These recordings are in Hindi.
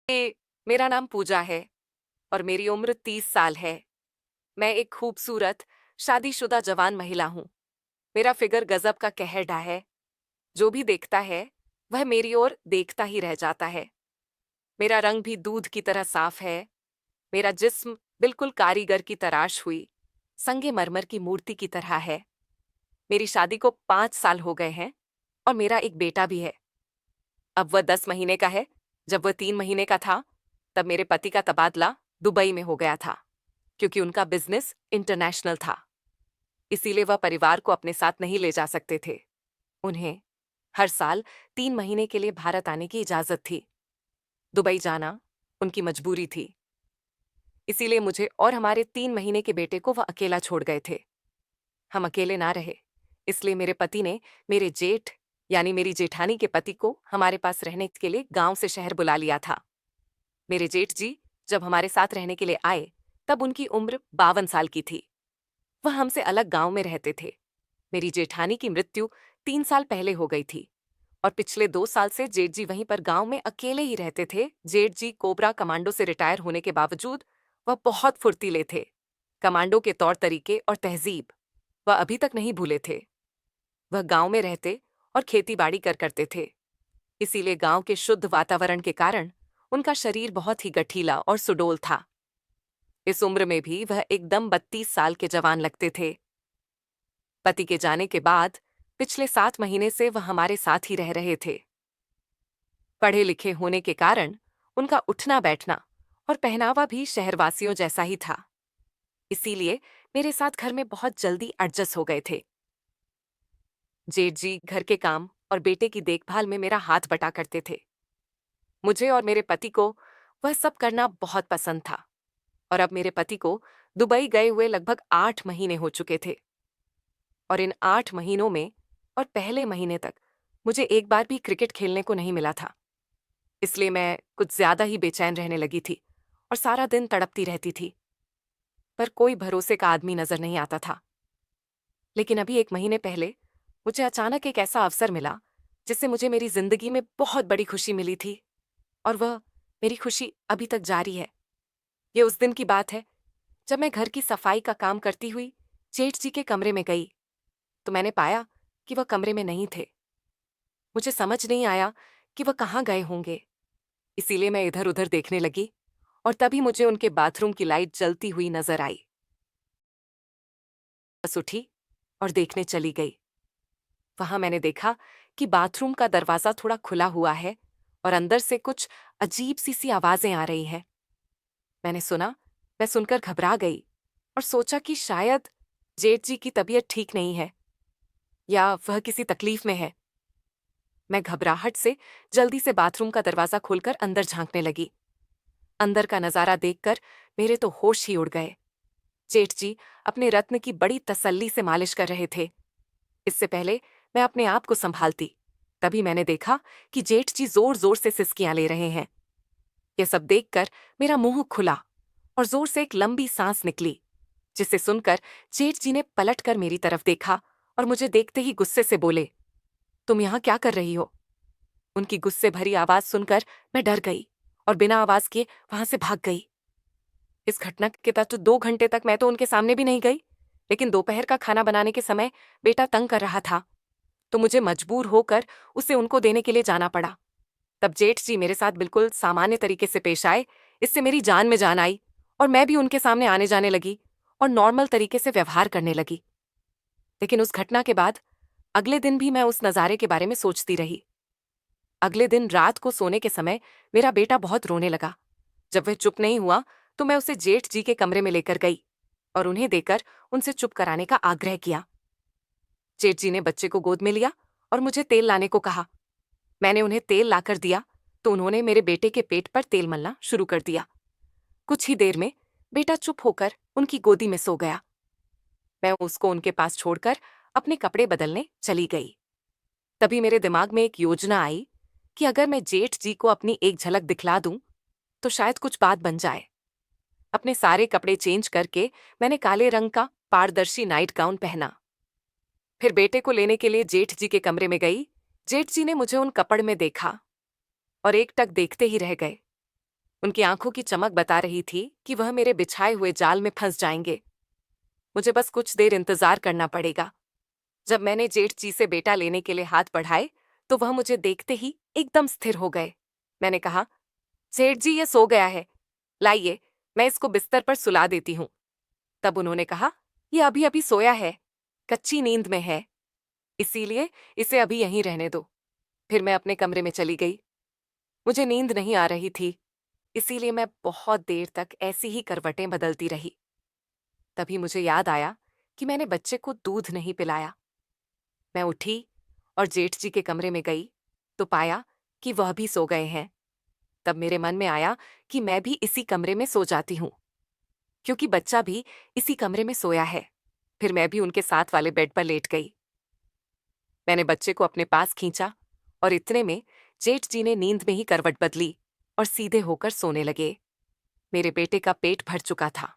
मेरा नाम पूजा है और मेरी उम्र 30 साल है। मैं एक खूबसूरत, शादीशुदा जवान महिला हूँ। मेरा फिगर गजब का कहर है। जो भी देखता है, वह मेरी ओर देखता ही रह जाता है। मेरा रंग भी दूध की तरह साफ है। मेरा जिस्म बिल्कुल कारीगर की तराश हुई, संगमरमर की मूर्ति की तरह है। मेरी शादी को 5 साल हो गए हैं और मेरा एक बेटा भी है। अब वह 10 महीने का है। जब वह 3 महीने का था, तब मेरे पति का तबादला दुबई में हो गया था, क्योंकि उनका बिजनेस इंटरनेशनल था। इसीलिए वह परिवार को अपने साथ नहीं ले जा सकते थे। उन्हें हर साल 3 महीने के लिए भारत आने की इजाजत थी। दुबई जाना उनकी मजबूरी थी। इसीलिए मुझे और हमारे 3 महीने के बेटे को वह अकेला छोड़ गए थे। हम अकेले ना रहे, इसलिए मेरे पति ने मेरे जेठ यानी मेरी जेठानी के पति को हमारे पास रहने के लिए गांव से शहर बुला लिया था। मेरे जेठ जी जब हमारे साथ रहने के लिए आए, तब उनकी उम्र 52 साल की थी। वह हमसे अलग गांव में रहते थे। मेरी जेठानी की मृत्यु 3 साल पहले हो गई थी और पिछले 2 साल से जेठ जी वहीं पर गांव में अकेले ही रहते थे। जेठ जी कोबरा कमांडो से रिटायर होने के बावजूद वह बहुत फुर्तीले थे। कमांडो के तौर तरीके और तहजीब वह अभी तक नहीं भूले थे। वह गांव में रहते और खेती बाड़ी करते थे। इसीलिए गांव के शुद्ध वातावरण के कारण उनका शरीर बहुत ही गठीला और सुडौल था। इस उम्र में भी वह एकदम 32 साल के जवान लगते थे। पति के जाने के बाद पिछले 7 महीने से वह हमारे साथ ही रह रहे थे। पढ़े लिखे होने के कारण उनका उठना बैठना और पहनावा भी शहरवासियों जैसा ही था। इसीलिए मेरे साथ घर में बहुत जल्दी एडजस्ट हो गए थे। जेठ जी घर के काम और बेटे की देखभाल में मेरा हाथ बटा करते थे। मुझे और मेरे पति को वह सब करना बहुत पसंद था और अब मेरे पति को दुबई गए हुए लगभग 8 महीने हो चुके थे और इन 8 महीनों में और पहले महीने तक मुझे एक बार भी क्रिकेट खेलने को नहीं मिला था। इसलिए मैं कुछ ज्यादा ही बेचैन रहने लगी थी और सारा दिन तड़पती रहती थी, पर कोई भरोसे का आदमी नजर नहीं आता था। लेकिन अभी 1 महीने पहले मुझे अचानक एक ऐसा अवसर मिला जिससे मुझे मेरी जिंदगी में बहुत बड़ी खुशी मिली थी और वह मेरी खुशी अभी तक जारी है। ये उस दिन की बात है जब मैं घर की सफाई का काम करती हुई जेठ जी के कमरे में गई, तो मैंने पाया कि वह कमरे में नहीं थे। मुझे समझ नहीं आया कि वह कहाँ गए होंगे। इसीलिए मैं इधर उधर देखने लगी और तभी मुझे उनके बाथरूम की लाइट जलती हुई नजर आई। बस उठी और देखने चली गई। वहां मैंने देखा कि बाथरूम का दरवाजा थोड़ा खुला हुआ है और अंदर से कुछ अजीब सी आवाजें आ रही हैं। मैंने सुना, मैं सुनकर घबरा गई और सोचा कि शायद जेठ जी की तबीयत ठीक नहीं है या वह किसी तकलीफ में है। मैं घबराहट से जल्दी से बाथरूम का दरवाजा खोलकर अंदर झांकने लगी। अंदर का नजारा देखकर मेरे तो होश ही उड़ गए। जेठ जी अपने रत्न की बड़ी तसल्ली से मालिश कर रहे थे। इससे पहले मैं अपने आप को संभालती, तभी मैंने देखा कि जेठ जी जोर जोर से सिसकियां ले रहे हैं। यह सब देखकर मेरा मुंह खुला और जोर से एक लंबी सांस निकली, जिसे सुनकर जेठ जी ने पलटकर मेरी तरफ देखा और मुझे देखते ही गुस्से से बोले, तुम यहां क्या कर रही हो? उनकी गुस्से भरी आवाज सुनकर मैं डर गई और बिना आवाज किए वहां से भाग गई। इस घटना के बाद तो 2 घंटे तक मैं तो उनके सामने भी नहीं गई, लेकिन दोपहर का खाना बनाने के समय बेटा तंग कर रहा था, तो मुझे मजबूर होकर उसे उनको देने के लिए जाना पड़ा। तब जेठ जी मेरे साथ बिल्कुल सामान्य तरीके से पेश आए। इससे मेरी जान में जान आई और मैं भी उनके सामने आने जाने लगी और नॉर्मल तरीके से व्यवहार करने लगी। लेकिन उस घटना के बाद अगले दिन भी मैं उस नज़ारे के बारे में सोचती रही। अगले दिन रात को सोने के समय मेरा बेटा बहुत रोने लगा। जब वह चुप नहीं हुआ, तो मैं उसे जेठ जी के कमरे में लेकर गई और उन्हें देकर उनसे चुप कराने का आग्रह किया। जेठ जी ने बच्चे को गोद में लिया और मुझे तेल लाने को कहा। मैंने उन्हें तेल लाकर दिया तो उन्होंने मेरे बेटे के पेट पर तेल मलना शुरू कर दिया। कुछ ही देर में बेटा चुप होकर उनकी गोदी में सो गया। मैं उसको उनके पास छोड़कर अपने कपड़े बदलने चली गई। तभी मेरे दिमाग में एक योजना आई कि अगर मैं जेठ जी को अपनी एक झलक दिखला दूं, तो शायद कुछ बात बन जाए। अपने सारे कपड़े चेंज करके मैंने काले रंग का पारदर्शी नाइट गाउन पहना। फिर बेटे को लेने के लिए जेठ जी के कमरे में गई। जेठ जी ने मुझे उन कपड़ में देखा और एकटक देखते ही रह गए। उनकी आंखों की चमक बता रही थी कि वह मेरे बिछाए हुए जाल में फंस जाएंगे। मुझे बस कुछ देर इंतजार करना पड़ेगा। जब मैंने जेठ जी से बेटा लेने के लिए हाथ बढ़ाए तो वह मुझे देखते ही एकदम स्थिर हो गए। मैंने कहा, सेठ जी ये सो गया है, लाइए मैं इसको बिस्तर पर सुला देती हूँ। तब उन्होंने कहा, ये अभी अभी सोया है, कच्ची नींद में है, इसीलिए इसे अभी यहीं रहने दो। फिर मैं अपने कमरे में चली गई। मुझे नींद नहीं आ रही थी, इसीलिए मैं बहुत देर तक ऐसी ही करवटें बदलती रही। तभी मुझे याद आया कि मैंने बच्चे को दूध नहीं पिलाया। मैं उठी और जेठ जी के कमरे में गई तो पाया कि वह भी सो गए हैं। तब मेरे मन में आया कि मैं भी इसी कमरे में सो जाती हूँ, क्योंकि बच्चा भी इसी कमरे में सोया है। फिर मैं भी उनके साथ वाले बेड पर लेट गई। मैंने बच्चे को अपने पास खींचा और इतने में जेठ जी ने नींद में ही करवट बदली और सीधे होकर सोने लगे। मेरे बेटे का पेट भर चुका था,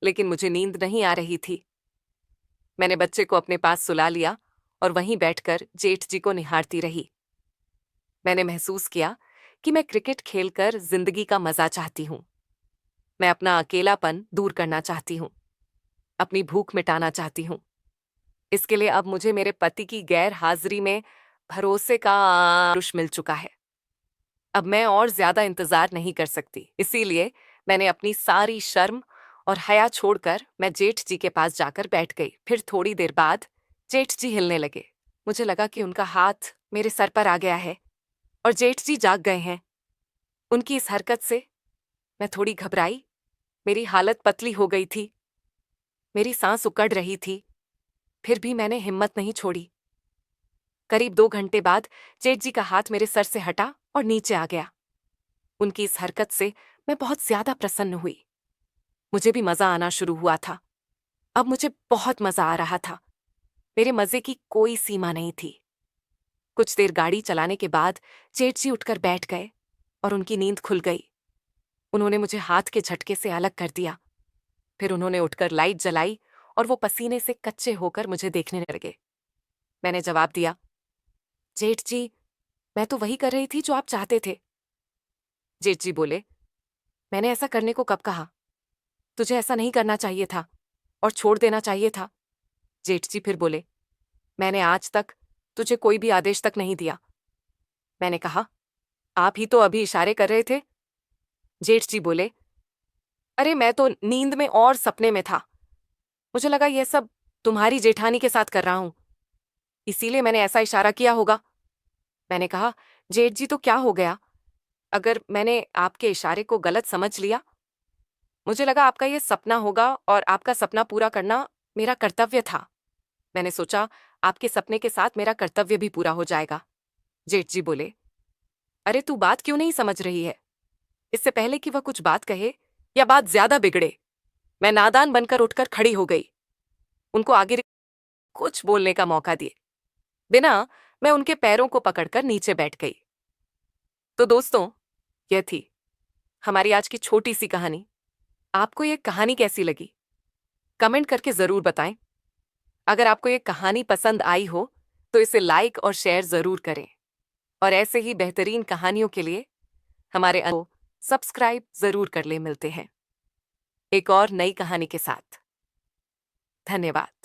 लेकिन मुझे नींद नहीं आ रही थी। मैंने बच्चे को अपने पास सुला लिया और वहीं बैठकर जेठ जी को निहारती रही। मैंने महसूस किया कि मैं क्रिकेट खेलकर जिंदगी का मजा चाहती हूँ। मैं अपना अकेलापन दूर करना चाहती हूँ, अपनी भूख मिटाना चाहती हूँ। इसके लिए अब मुझे मेरे पति की गैर हाजिरी में भरोसे का आरुष मिल चुका है। अब मैं और ज्यादा इंतजार नहीं कर सकती, इसीलिए मैंने अपनी सारी शर्म और हया छोड़कर मैं जेठ जी के पास जाकर बैठ गई। फिर थोड़ी देर बाद जेठ जी हिलने लगे। मुझे लगा कि उनका हाथ मेरे सर पर आ गया है और जेठ जी जाग गए हैं। उनकी इस हरकत से मैं थोड़ी घबराई। मेरी हालत पतली हो गई थी, मेरी सांस उकड़ रही थी, फिर भी मैंने हिम्मत नहीं छोड़ी। करीब 2 घंटे बाद जेठ जी का हाथ मेरे सर से हटा और नीचे आ गया। उनकी इस हरकत से मैं बहुत ज्यादा प्रसन्न हुई। मुझे भी मजा आना शुरू हुआ था। अब मुझे बहुत मजा आ रहा था। मेरे मजे की कोई सीमा नहीं थी। कुछ देर गाड़ी चलाने के बाद जेठ जी उठकर बैठ गए और उनकी नींद खुल गई। उन्होंने मुझे हाथ के झटके से अलग कर दिया। फिर उन्होंने उठकर लाइट जलाई और वो पसीने से कच्चे होकर मुझे देखने लगे। मैंने जवाब दिया, जेठ जी, मैं तो वही कर रही थी जो आप चाहते थे। जेठ जी बोले, मैंने ऐसा करने को कब कहा? तुझे ऐसा नहीं करना चाहिए था और छोड़ देना चाहिए था। जेठ जी फिर बोले, मैंने आज तक तुझे कोई भी आदेश तक नहीं दिया। मैंने कहा, आप ही तो अभी इशारे कर रहे थे। जेठ जी बोले, अरे मैं तो नींद में और सपने में था। मुझे लगा यह सब तुम्हारी जेठानी के साथ कर रहा हूं, इसीलिए मैंने ऐसा इशारा किया होगा। मैंने कहा, जेठ जी तो क्या हो गया अगर मैंने आपके इशारे को गलत समझ लिया? मुझे लगा आपका ये सपना होगा और आपका सपना पूरा करना मेरा कर्तव्य था। मैंने सोचा आपके सपने के साथ मेरा कर्तव्य भी पूरा हो जाएगा। जेठ जी बोले, अरे तू बात क्यों नहीं समझ रही है? इससे पहले कि वह कुछ बात कहे या बात ज्यादा बिगड़े, मैं नादान बनकर उठकर खड़ी हो गई। उनको आगे कुछ बोलने का मौका दिए बिना मैं उनके पैरों को पकड़कर नीचे बैठ गई। तो दोस्तों, यह थी हमारी आज की छोटी सी कहानी। आपको यह कहानी कैसी लगी? कमेंट करके जरूर बताएं। अगर आपको यह कहानी पसंद आई हो तो इसे लाइक और शेयर जरूर करें और ऐसे ही बेहतरीन कहानियों के लिए हमारे सब्सक्राइब जरूर कर ले। मिलते हैं एक और नई कहानी के साथ। धन्यवाद।